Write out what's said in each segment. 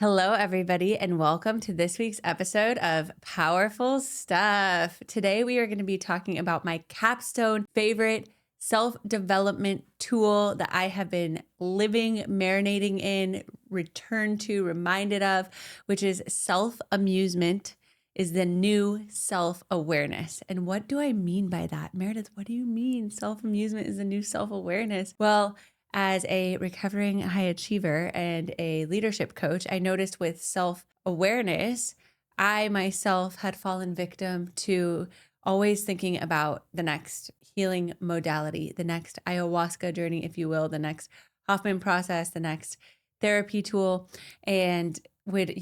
Hello, everybody, and welcome to this week's episode of Powerful Stuff. Today, we are going to be talking about my capstone favorite self-development tool that I have been living, marinating in, returned to, reminded of, which is self-amusement is the new self-awareness. And what do I mean by that? Meredith, what do you mean self-amusement is the new self-awareness? Well, as a recovering high achiever and a leadership coach, I noticed with self-awareness, I myself had fallen victim to always thinking about the next healing modality, the next ayahuasca journey, if you will, the next Hoffman process, the next therapy tool, and would,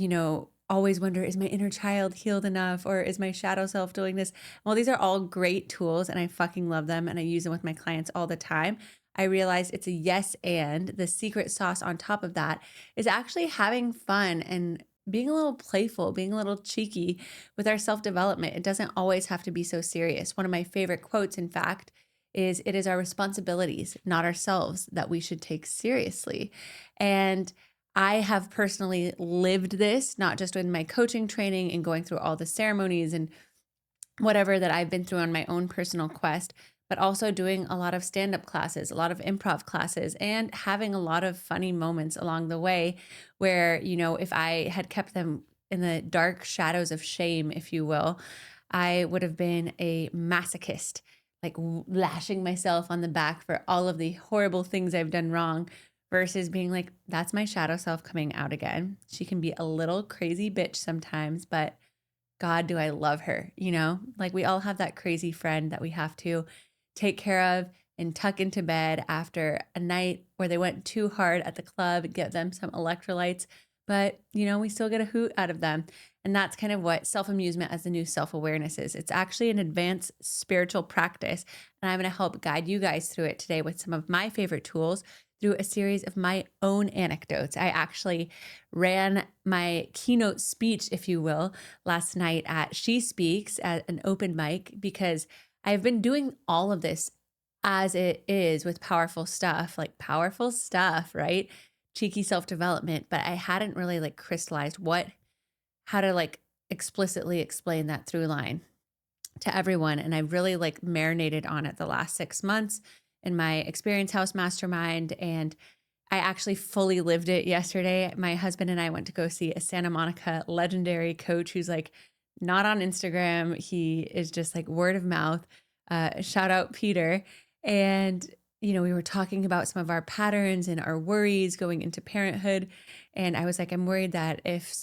always wonder, is my inner child healed enough, or is my shadow self doing this? Well, these are all great tools and I fucking love them and I use them with my clients all the time. I realized it's a yes, and the secret sauce on top of that is actually having fun and being a little playful, being a little cheeky with our self-development. It doesn't always have to be so serious. One of my favorite quotes, in fact, is it is our responsibilities, not ourselves, that we should take seriously. And I have personally lived this, not just in my coaching training and going through all the ceremonies and whatever that I've been through on my own personal quest, but also doing a lot of stand-up classes, a lot of improv classes, and having a lot of funny moments along the way where, if I had kept them in the dark shadows of shame, if you will, I would have been a masochist, like lashing myself on the back for all of the horrible things I've done wrong, versus being like, that's my shadow self coming out again. She can be a little crazy bitch sometimes, but God, do I love her, Like we all have that crazy friend that we have to take care of and tuck into bed after a night where they went too hard at the club, get them some electrolytes, but we still get a hoot out of them. And that's kind of what self-amusement as the new self-awareness is. It's actually an advanced spiritual practice. And I'm going to help guide you guys through it today with some of my favorite tools through a series of my own anecdotes. I actually ran my keynote speech, if you will, last night at She Speaks at an open mic, because I've been doing all of this as it is with powerful stuff, right? Cheeky self-development, but I hadn't really crystallized how to explicitly explain that through line to everyone. And I've really marinated on it the last 6 months in my Experience House Mastermind. And I actually fully lived it yesterday. My husband and I went to go see a Santa Monica legendary coach who's not on Instagram. He is just word of mouth. Shout out Peter. And, we were talking about some of our patterns and our worries going into parenthood. And I was like, I'm worried that if,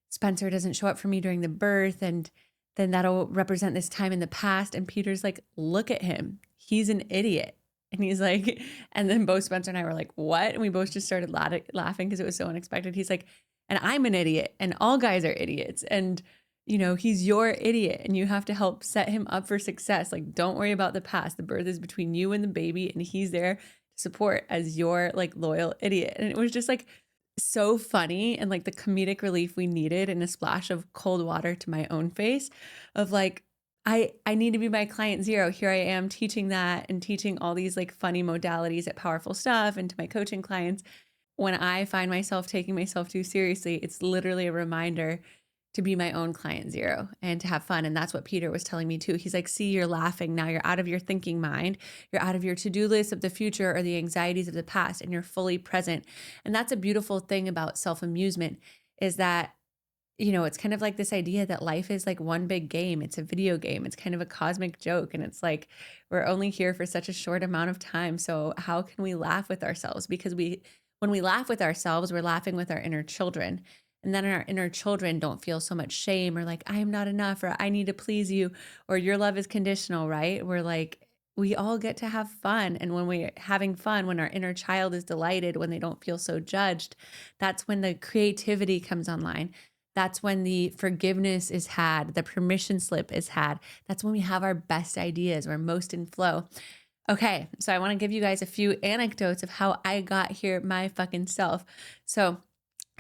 Spencer doesn't show up for me during the birth, and then that'll represent this time in the past. And Peter's like, look at him. He's an idiot. And he's like, and then both Spencer and I were like, what? And we both just started laughing because it was so unexpected. He's like, and I'm an idiot, and all guys are idiots. And, he's your idiot, and you have to help set him up for success. Don't worry about the past. The birth is between you and the baby, and he's there to support as your loyal idiot. And it was just so funny, and the comedic relief we needed, and a splash of cold water to my own face of I need to be my client zero. Here I am teaching that and teaching all these funny modalities at Powerful Stuff and to my coaching clients. When I find myself taking myself too seriously, it's literally a reminder to be my own client zero and to have fun. And that's what Peter was telling me too. He's like, see, you're laughing now. You're out of your thinking mind. You're out of your to-do list of the future or the anxieties of the past, and you're fully present. And that's a beautiful thing about self-amusement, is that it's kind of this idea that life is one big game. It's a video game. It's kind of a cosmic joke. And it's we're only here for such a short amount of time. So how can we laugh with ourselves? Because when we laugh with ourselves, we're laughing with our inner children. And then our inner children don't feel so much shame, or I am not enough, or I need to please you, or your love is conditional, right? We're we all get to have fun. And when we're having fun, when our inner child is delighted, when they don't feel so judged, that's when the creativity comes online. That's when the forgiveness is had, the permission slip is had. That's when we have our best ideas. We're most in flow. Okay, so I want to give you guys a few anecdotes of how I got here my fucking self. So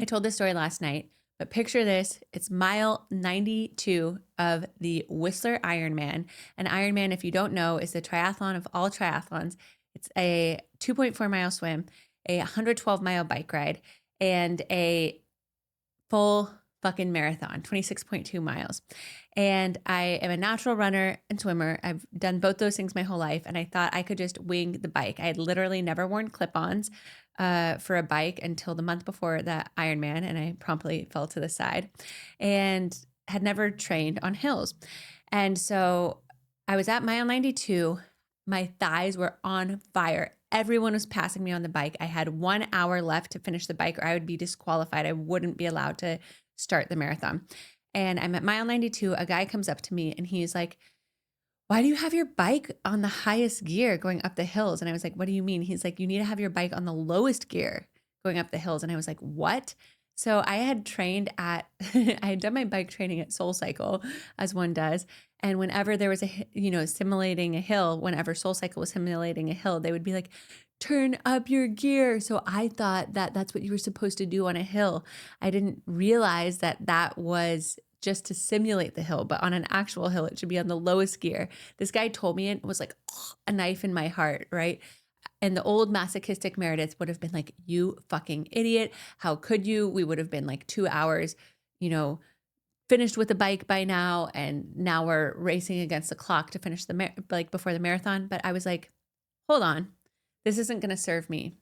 I told this story last night, but picture this. It's mile 92 of the Whistler Ironman. And Ironman, if you don't know, is the triathlon of all triathlons. It's a 2.4 mile swim, a 112 mile bike ride, and a full fucking marathon, 26.2 miles. And I am a natural runner and swimmer. I've done both those things my whole life. And I thought I could just wing the bike. I had literally never worn clip-ons for a bike until the month before that Ironman. And I promptly fell to the side and had never trained on hills. And so I was at mile 92. My thighs were on fire. Everyone was passing me on the bike. I had 1 hour left to finish the bike or I would be disqualified. I wouldn't be allowed to start the marathon. And I'm at mile 92. A guy comes up to me and he's like, "Why do you have your bike on the highest gear going up the hills?" And I was like, "What do you mean?" He's like, "You need to have your bike on the lowest gear going up the hills." And I was like, "What?" So I had trained at, I had done my bike training at SoulCycle, as one does. And whenever there was simulating a hill, whenever SoulCycle was simulating a hill, they would be like, "Turn up your gear." So I thought that that's what you were supposed to do on a hill. I didn't realize that that was just to simulate the hill, but on an actual hill, it should be on the lowest gear. This guy told me it was like a knife in my heart, right? And the old masochistic Meredith would have been like, "You fucking idiot. How could you?" We would have been like 2 hours, finished with the bike by now. And now we're racing against the clock to finish before the marathon. But I was like, hold on, this isn't going to serve me.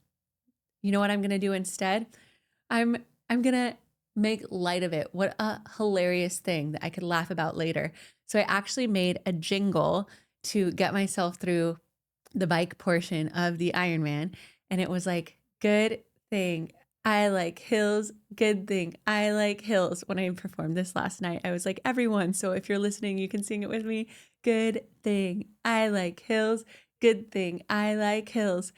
You know what I'm going to do instead? I'm going to make light of it. What a hilarious thing that I could laugh about later. So I actually made a jingle to get myself through the bike portion of the Ironman. And it was like, "Good thing I like hills. Good thing I like hills." When I performed this last night, I was like, everyone. So if you're listening, you can sing it with me. "Good thing I like hills. Good thing I like hills."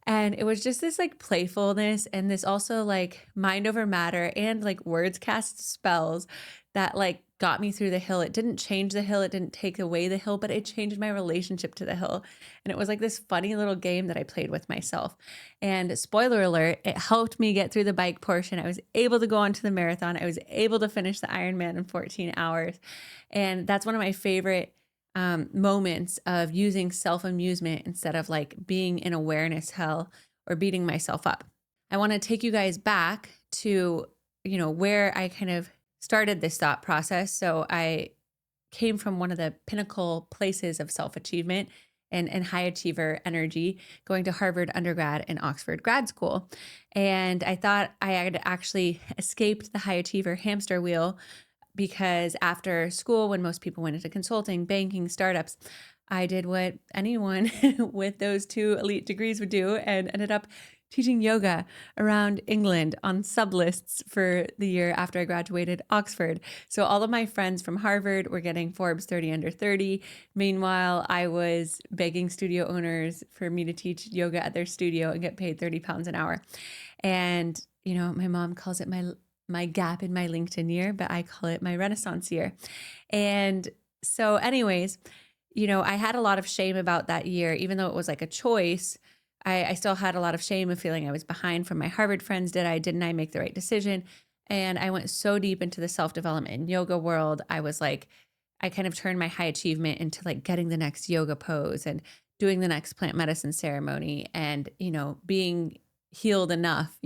And it was just this like playfulness and this also like mind over matter and like words cast spells that like got me through the hill. It didn't change the hill. It didn't take away the hill, but it changed my relationship to the hill. And it was like this funny little game that I played with myself. And spoiler alert, it helped me get through the bike portion. I was able to go on to the marathon. I was able to finish the Ironman in 14 hours. And that's one of my favorite moments of using self-amusement instead of like being in awareness hell or beating myself up. I want to take you guys back to, where I kind of started this thought process. So I came from one of the pinnacle places of self-achievement and high achiever energy, going to Harvard undergrad and Oxford grad school. And I thought I had actually escaped the high achiever hamster wheel because after school, when most people went into consulting, banking, startups, I did what anyone with those two elite degrees would do and ended up teaching yoga around England on sublists for the year after I graduated Oxford. So all of my friends from Harvard were getting Forbes 30 under 30. Meanwhile, I was begging studio owners for me to teach yoga at their studio and get paid 30 pounds an hour. And, my mom calls it my gap in my LinkedIn year, but I call it my Renaissance year. And so anyways, I had a lot of shame about that year, even though it was like a choice. I still had a lot of shame of feeling I was behind from my Harvard friends. Didn't I make the right decision? And I went so deep into the self-development and yoga world. I was like, I kind of turned my high achievement into like getting the next yoga pose and doing the next plant medicine ceremony and, being healed enough,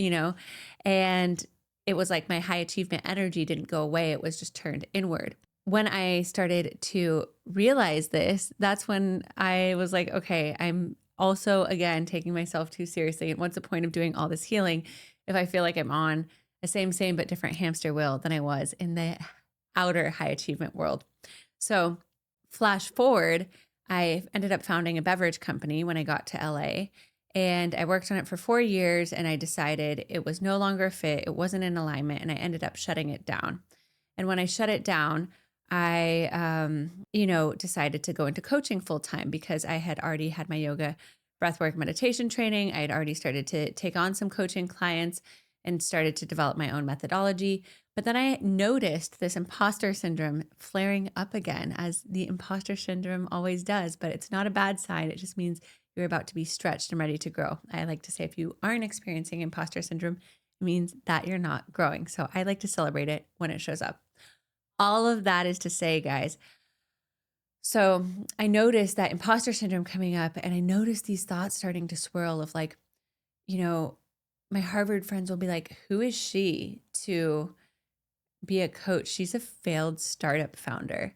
and it was like my high achievement energy didn't go away. It was just turned inward. When I started to realize this, that's when I was like, okay, I'm also, again, taking myself too seriously. And what's the point of doing all this healing if I feel like I'm on a same but different hamster wheel than I was in the outer high achievement world? So flash forward, I ended up founding a beverage company when I got to LA. And I worked on it for 4 years and I decided it was no longer a fit. It wasn't in alignment. And I ended up shutting it down. And when I shut it down, I, decided to go into coaching full time because I had already had my yoga, breathwork, meditation training. I had already started to take on some coaching clients and started to develop my own methodology. But then I noticed this imposter syndrome flaring up again, as the imposter syndrome always does. But it's not a bad sign. It just means you're about to be stretched and ready to grow. I like to say if you aren't experiencing imposter syndrome, it means that you're not growing. So I like to celebrate it when it shows up. All of that is to say, guys, so I noticed that imposter syndrome coming up and I noticed these thoughts starting to swirl of like, my Harvard friends will be like, who is she to be a coach. She's a failed startup founder.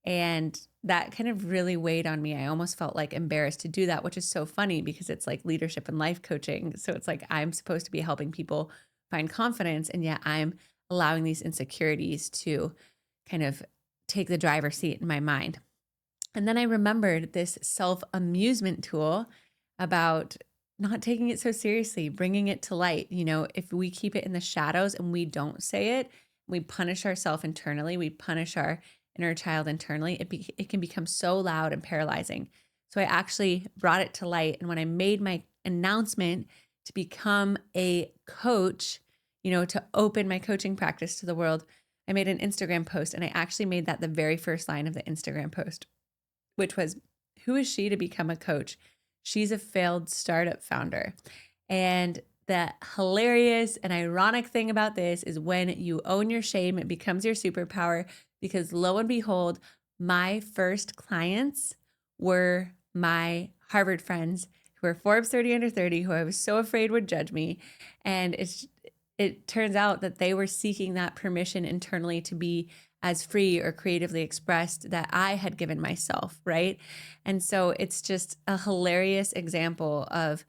And that kind of really weighed on me. I almost felt like embarrassed to do that, which is so funny because it's like leadership and life coaching. So it's like I'm supposed to be helping people find confidence, and yet I'm allowing these insecurities to kind of take the driver's seat in my mind. And then I remembered this self-amusement tool about not taking it so seriously, bringing it to light. If we keep it in the shadows and we don't say it, we punish ourselves internally, we punish our inner child internally, it can become so loud and paralyzing. So I actually brought it to light. And when I made my announcement to become a coach, to open my coaching practice to the world, I made an Instagram post, and I actually made that the very first line of the Instagram post, which was, who is she to become a coach? She's a failed startup founder. And the hilarious and ironic thing about this is when you own your shame, it becomes your superpower, because lo and behold, my first clients were my Harvard friends who were Forbes 30 under 30, who I was so afraid would judge me. And it turns out that they were seeking that permission internally to be as free or creatively expressed that I had given myself, right? And so it's just a hilarious example of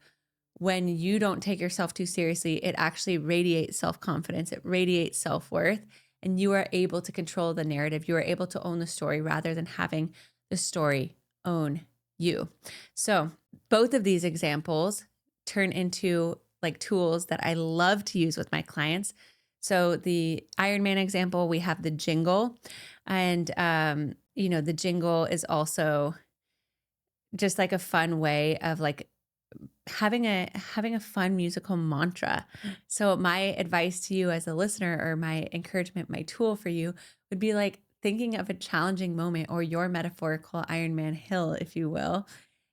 when you don't take yourself too seriously, it actually radiates self-confidence, it radiates self-worth, and you are able to control the narrative. You are able to own the story rather than having the story own you. So both of these examples turn into like tools that I love to use with my clients. So the Ironman example, we have the jingle, and the jingle is also just like a fun way of like having a fun musical mantra. So my advice to you as a listener, or my encouragement, my tool for you would be like thinking of a challenging moment or your metaphorical Ironman hill, if you will,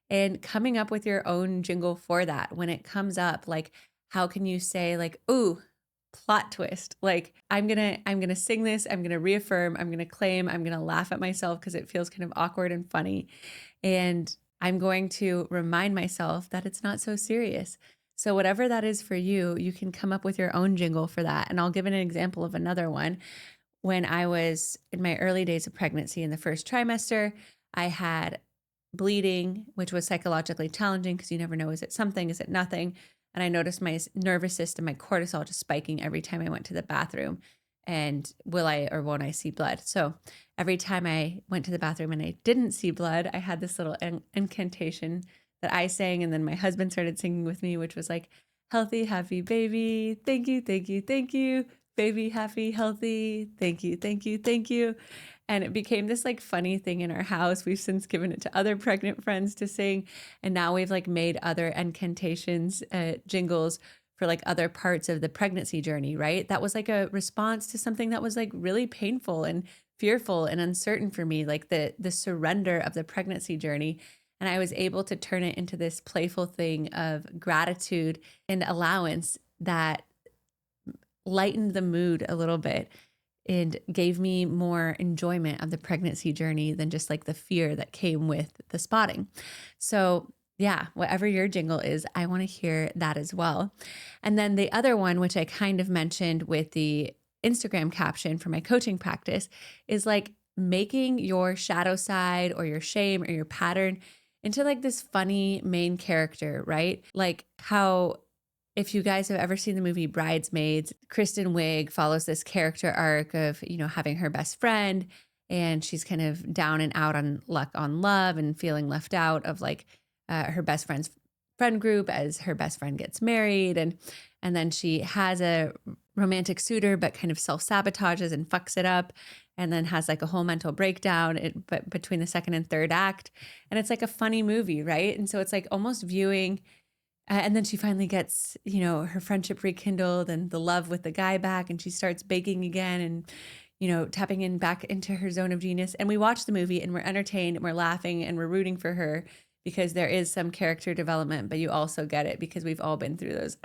and coming up with your own jingle for that. When it comes up, like, how can you say like, ooh, plot twist, like I'm gonna sing this, I'm gonna reaffirm, I'm gonna claim, I'm gonna laugh at myself because it feels kind of awkward and funny, and I'm going to remind myself that it's not so serious. So whatever that is for you, you can come up with your own jingle for that. And I'll give an example of another one. When I was in my early days of pregnancy in the first trimester, I had bleeding, which was psychologically challenging because you never know, is it something, is it nothing? And I noticed my nervous system, my cortisol just spiking every time I went to the bathroom. And will I or won't I see blood? So every time I went to the bathroom and I didn't see blood, I had this little incantation that I sang. And then my husband started singing with me, which was like, healthy, happy baby. Thank you, thank you, thank you. Baby, happy, healthy. Thank you, thank you, thank you. And it became this like funny thing in our house. We've since given it to other pregnant friends to sing. And now we've like made other incantations, jingles for like other parts of the pregnancy journey, right? That was like a response to something that was like really painful and fearful and uncertain for me, like the surrender of the pregnancy journey. And I was able to turn it into this playful thing of gratitude and allowance that lightened the mood a little bit and gave me more enjoyment of the pregnancy journey than just like the fear that came with the spotting. So yeah, whatever your jingle is, I want to hear that as well. And then the other one, which I kind of mentioned with the Instagram caption for my coaching practice, is like making your shadow side or your shame or your pattern into like this funny main character, right? Like how, if you guys have ever seen the movie Bridesmaids, Kristen Wiig follows this character arc of, having her best friend, and she's kind of down and out on luck on love and feeling left out of like her best friend's friend group as her best friend gets married. And then she has a romantic suitor, but kind of self-sabotages and fucks it up, and then has like a whole mental breakdown but between the second and third act. And it's like a funny movie, right? And so it's like almost viewing, and then she finally gets, her friendship rekindled and the love with the guy back, and she starts baking again and, tapping in back into her zone of genius. And we watch the movie and we're entertained and we're laughing and we're rooting for her because there is some character development, but you also get it because we've all been through those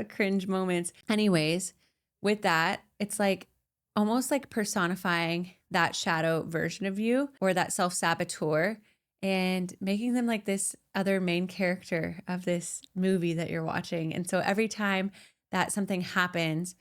cringe moments. Anyways, with that, it's like almost like personifying that shadow version of you or that self-saboteur and making them like this other main character of this movie that you're watching. And so every time that something happens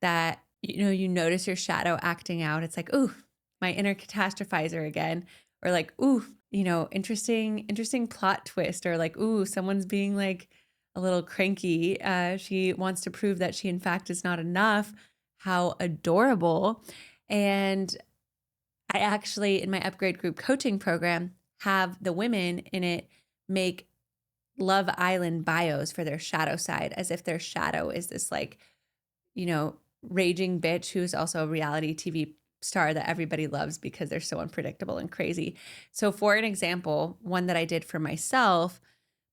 that you notice your shadow acting out. It's like, ooh, my inner catastrophizer again. Or like, ooh, interesting plot twist. Or like, ooh, someone's being like a little cranky. She wants to prove that she, in fact, is not enough. How adorable. And I actually, in my upgrade group coaching program, have the women in it make Love Island bios for their shadow side, as if their shadow is this like, raging bitch who's also a reality TV star that everybody loves because they're so unpredictable and crazy. So, for an example, one that I did for myself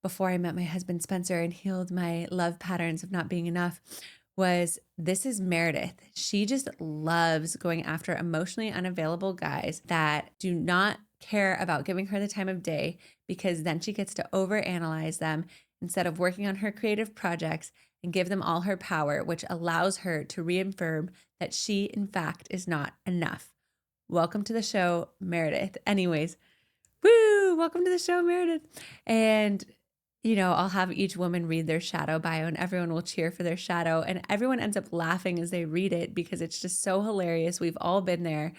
before I met my husband Spencer and healed my love patterns of not being enough was, this is Meredith. She just loves going after emotionally unavailable guys that do not care about giving her the time of day, because then she gets to overanalyze them instead of working on her creative projects and give them all her power, which allows her to reaffirm that she, in fact, is not enough. Welcome to the show, Meredith. Anyways, woo, welcome to the show, Meredith. And I'll have each woman read their shadow bio and everyone will cheer for their shadow. And everyone ends up laughing as they read it because it's just so hilarious. We've all been there.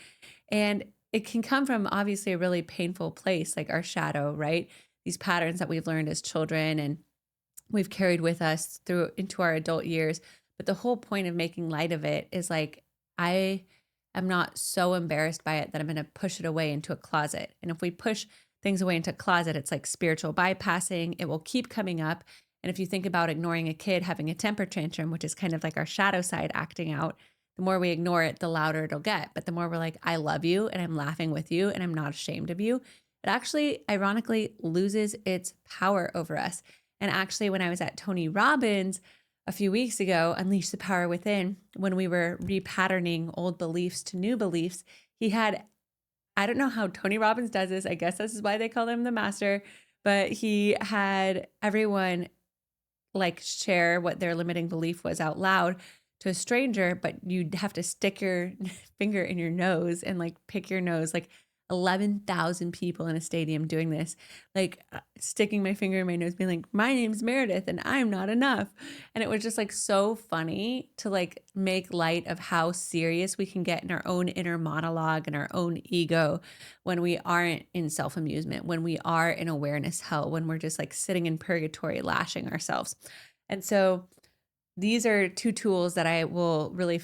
And it can come from obviously a really painful place, like our shadow, right? These patterns that we've learned as children and we've carried with us through into our adult years. But the whole point of making light of it is like, I am not so embarrassed by it that I'm going to push it away into a closet. And if we push things away into a closet, it's like spiritual bypassing. It will keep coming up. And if you think about ignoring a kid having a temper tantrum, which is kind of like our shadow side acting out, the more we ignore it, the louder it'll get. But the more we're like, I love you and I'm laughing with you and I'm not ashamed of you, it actually, ironically, loses its power over us. And actually, when I was at Tony Robbins a few weeks ago, Unleash the Power Within, when we were repatterning old beliefs to new beliefs, he had, I don't know how Tony Robbins does this. I guess this is why they call him the master, but he had everyone like share what their limiting belief was out loud to a stranger, but you'd have to stick your finger in your nose and like pick your nose, like 11,000 people in a stadium doing this, like sticking my finger in my nose, being like, my name's Meredith and I'm not enough. And it was just like so funny to like make light of how serious we can get in our own inner monologue and our own ego when we aren't in self-amusement, when we are in awareness hell, when we're just like sitting in purgatory, lashing ourselves. And so these are two tools that I will really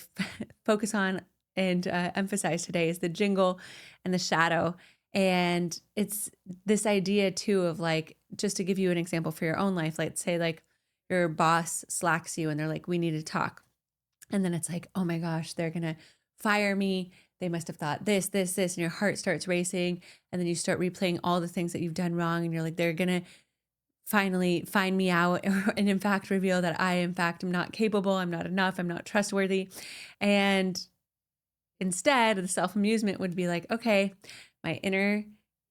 focus on and emphasize today, is the jingle and the shadow. And it's this idea too of like, just to give you an example for your own life, let's say like your boss slacks you and they're like, we need to talk. And then it's like, oh my gosh, they're going to fire me. They must have thought this, and your heart starts racing. And then you start replaying all the things that you've done wrong. And you're like, they're going to finally find me out and in fact reveal that I, in fact, am not capable. I'm not enough. I'm not trustworthy. And instead, the self-amusement would be like, okay, my inner,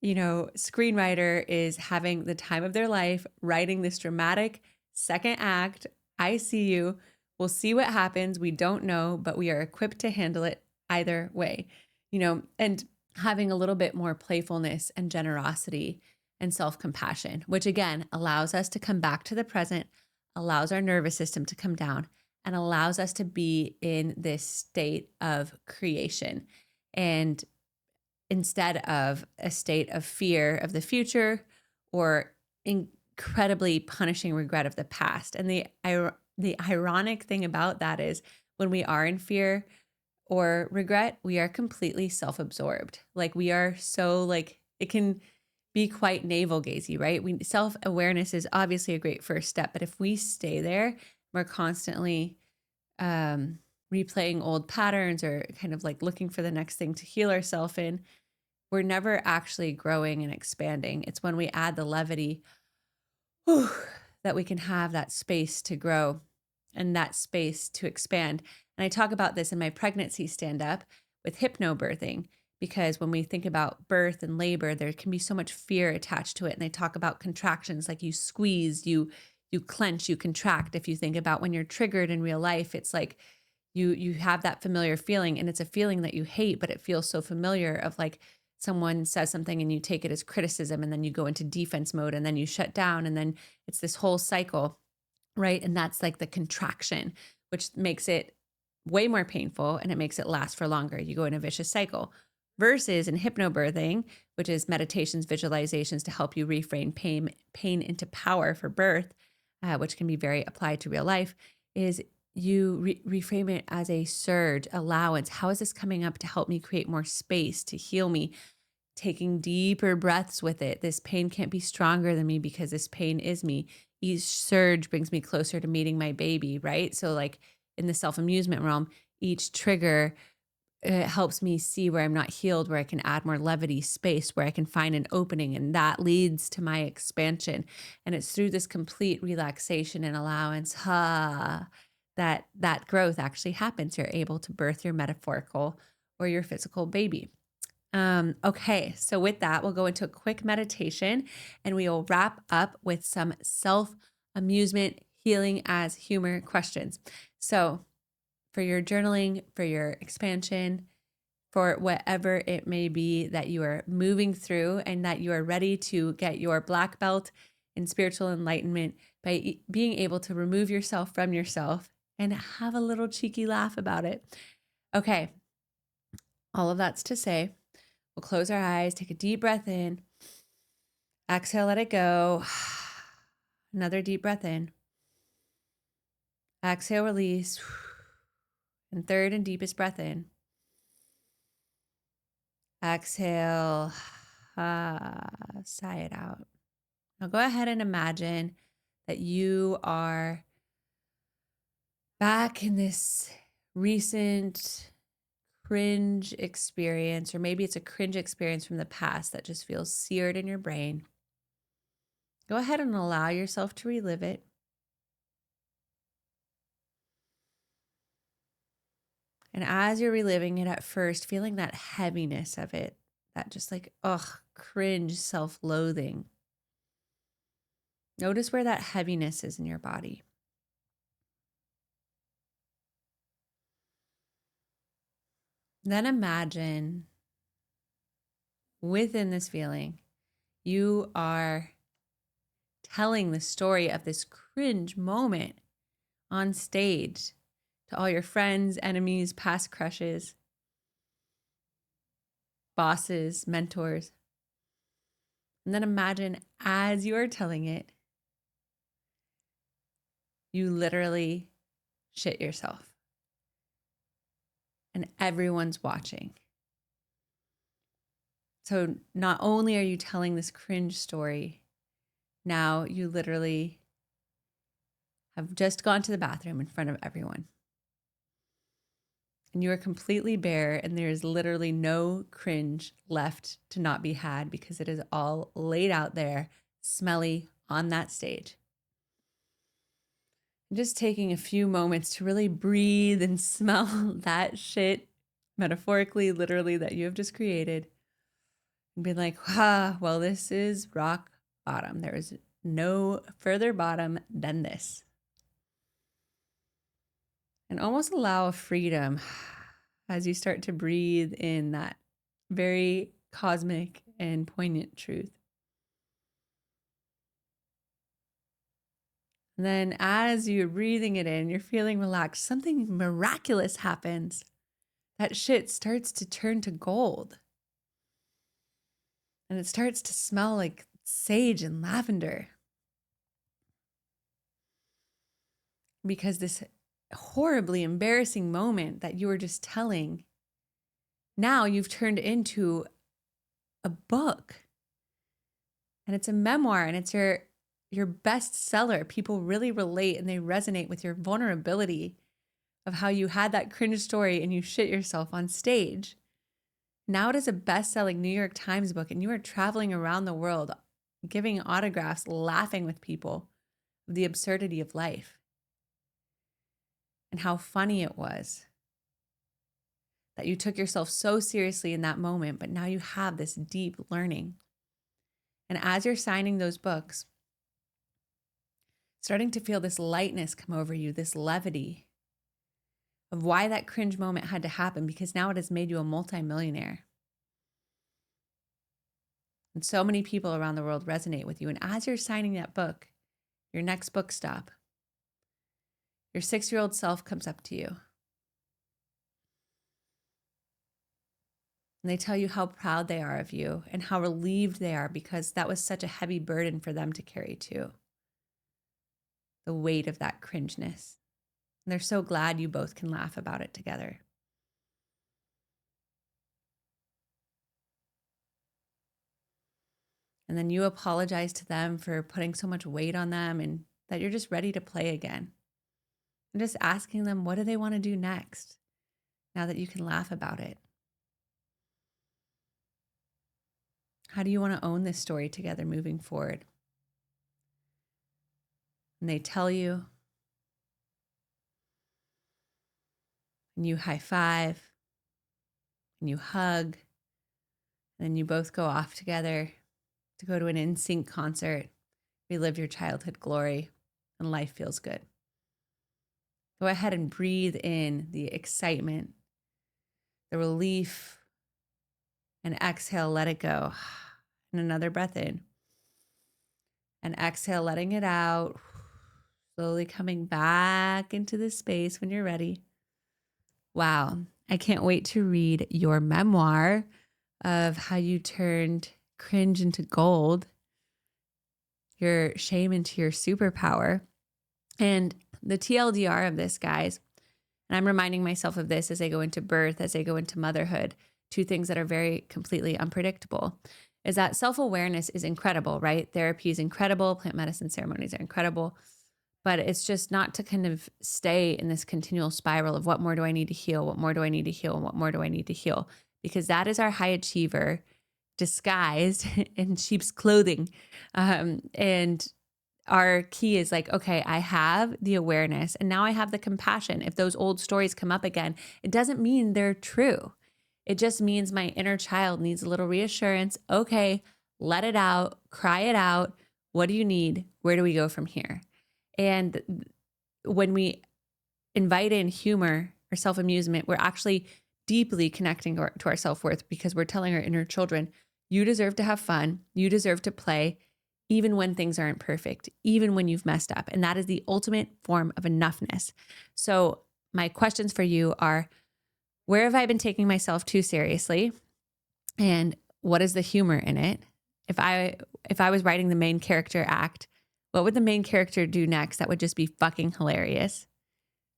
screenwriter is having the time of their life, writing this dramatic second act. I see you. We'll see what happens. We don't know, but we are equipped to handle it either way, and having a little bit more playfulness and generosity and self-compassion, which again allows us to come back to the present, allows our nervous system to come down, and allows us to be in this state of creation. And instead of a state of fear of the future or incredibly punishing regret of the past. And the ironic thing about that is when we are in fear or regret, we are completely self-absorbed. Like we are so like, it can be quite navel gazing, right? Self-awareness is obviously a great first step, but if we stay there, we're constantly replaying old patterns or kind of like looking for the next thing to heal ourselves in, we're never actually growing and expanding. It's when we add the levity that we can have that space to grow and that space to expand. And I talk about this in my pregnancy stand-up with hypnobirthing, because when we think about birth and labor, there can be so much fear attached to it. And they talk about contractions, like you squeeze, you clench, you contract. If you think about when you're triggered in real life, it's like you have that familiar feeling, and it's a feeling that you hate, but it feels so familiar, of like someone says something and you take it as criticism and then you go into defense mode and then you shut down, and then it's this whole cycle, right? And that's like the contraction, which makes it way more painful and it makes it last for longer. You go in a vicious cycle. Versus in hypnobirthing, which is meditations, visualizations to help you reframe pain into power for birth, which can be very applied to real life, is you reframe it as a surge, allowance. How is this coming up to help me create more space, to heal me? Taking deeper breaths with it. This pain can't be stronger than me because this pain is me. Each surge brings me closer to meeting my baby, right? So like in the self-amusement realm, each trigger, it helps me see where I'm not healed, where I can add more levity, space, where I can find an opening, and that leads to my expansion. And it's through this complete relaxation and allowance, that growth actually happens. You're able to birth your metaphorical or your physical baby. Okay, so with that, we'll go into a quick meditation and we will wrap up with some self-amusement healing as humor questions. So for your journaling, for your expansion, for whatever it may be that you are moving through and that you are ready to get your black belt in spiritual enlightenment by being able to remove yourself from yourself and have a little cheeky laugh about it. Okay, all of that's to say, we'll close our eyes, take a deep breath in, exhale, let it go. Another deep breath in, exhale, release. And third and deepest breath in. Exhale, sigh it out. Now go ahead and imagine that you are back in this recent cringe experience, or maybe it's a cringe experience from the past that just feels seared in your brain. Go ahead and allow yourself to relive it. And as you're reliving it at first, feeling that heaviness of it, that just like, cringe self-loathing. Notice where that heaviness is in your body. Then imagine within this feeling, you are telling the story of this cringe moment on stage to all your friends, enemies, past crushes, bosses, mentors. And then imagine as you are telling it, you literally shit yourself. And everyone's watching. So not only are you telling this cringe story, now you literally have just gone to the bathroom in front of everyone. And you are completely bare, and there is literally no cringe left to not be had because it is all laid out there, smelly on that stage. And just taking a few moments to really breathe and smell that shit, metaphorically, literally, that you have just created. And be like, well, this is rock bottom. There is no further bottom than this. And almost allow a freedom as you start to breathe in that very cosmic and poignant truth. And then as you're breathing it in, you're feeling relaxed, something miraculous happens. That shit starts to turn to gold. And it starts to smell like sage and lavender. Because this horribly embarrassing moment that you were just telling, now you've turned into a book. And it's a memoir, and it's your bestseller. People really relate and they resonate with your vulnerability of how you had that cringe story and you shit yourself on stage. Now it is a best-selling New York Times book, and you are traveling around the world, giving autographs, laughing with people of the absurdity of life. And how funny it was that you took yourself so seriously in that moment, but now you have this deep learning. And as you're signing those books, starting to feel this lightness come over you, this levity of why that cringe moment had to happen, because now it has made you a multimillionaire. And so many people around the world resonate with you. And as you're signing that book, your next book stop, your 6-year-old self comes up to you And they tell you how proud they are of you and how relieved they are because that was such a heavy burden for them to carry too. The weight of that cringeness. And they're so glad you both can laugh about it together. And then you apologize to them for putting so much weight on them and that you're just ready to play again. And just asking them, what do they want to do next now that you can laugh about it? How do you want to own this story together moving forward? And they tell you, and you high five, and you hug, and then you both go off together to go to an NSYNC concert, relive your childhood glory, and life feels good. Go ahead and breathe in the excitement, the relief, and exhale, let it go. And another breath in. And exhale, letting it out, slowly coming back into the space when you're ready. Wow, I can't wait to read your memoir of how you turned cringe into gold, your shame into your superpower. And the TLDR of this, guys, and I'm reminding myself of this as I go into birth, as I go into motherhood, two things that are very completely unpredictable, is that self-awareness is incredible, right? Therapy is incredible. Plant medicine ceremonies are incredible. But it's just not to kind of stay in this continual spiral of what more do I need to heal? What more do I need to heal? And what more do I need to heal? Because that is our high achiever disguised in sheep's clothing. And our key is like, okay, I have the awareness and now I have the compassion. If those old stories come up again, it doesn't mean they're true. It just means my inner child needs a little reassurance. Okay, let it out, cry it out. What do you need? Where do we go from here? And when we invite in humor or self-amusement, we're actually deeply connecting to our self-worth because we're telling our inner children, you deserve to have fun. You deserve to play, even when things aren't perfect, even when you've messed up. And that is the ultimate form of enoughness. So my questions for you are, where have I been taking myself too seriously? And what is the humor in it? If I was writing the main character act, what would the main character do next that would just be fucking hilarious,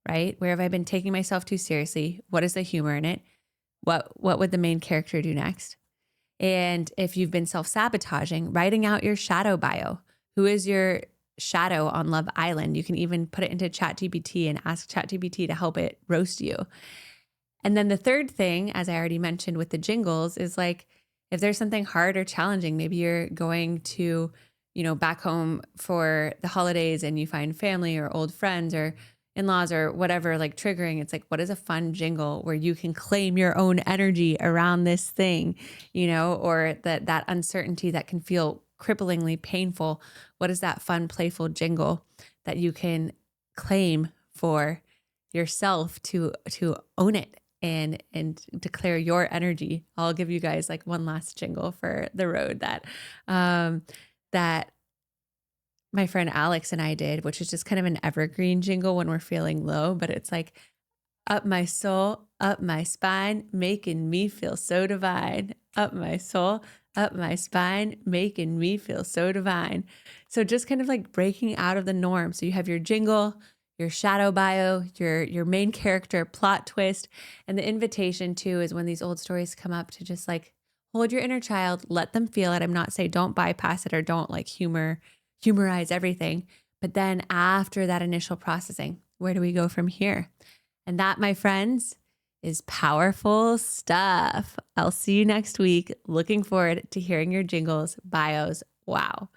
right? Where have I been taking myself too seriously? What is the humor in it? What would the main character do next? And if you've been self-sabotaging, writing out your shadow bio. Who is your shadow on Love Island? You can even put it into ChatGPT and ask ChatGPT to help it roast you. And then the third thing, as I already mentioned with the jingles, is like, if there's something hard or challenging, maybe you're going to, back home for the holidays and you find family or old friends or in-laws or whatever, like triggering. It's like, what is a fun jingle where you can claim your own energy around this thing, or that uncertainty that can feel cripplingly painful. What is that fun, playful jingle that you can claim for yourself to own it and declare your energy? I'll give you guys like one last jingle for the road that my friend Alex and I did, which is just kind of an evergreen jingle when we're feeling low, but it's like, up my soul, up my spine, making me feel so divine. Up my soul, up my spine, making me feel so divine. So just kind of like breaking out of the norm. So you have your jingle, your shadow bio, your main character plot twist. And the invitation too is when these old stories come up to just like hold your inner child, let them feel it. I'm not saying don't bypass it or don't like humorize everything. But then after that initial processing, where do we go from here? And that, my friends, is powerful stuff. I'll see you next week. Looking forward to hearing your jingles, bios. Wow.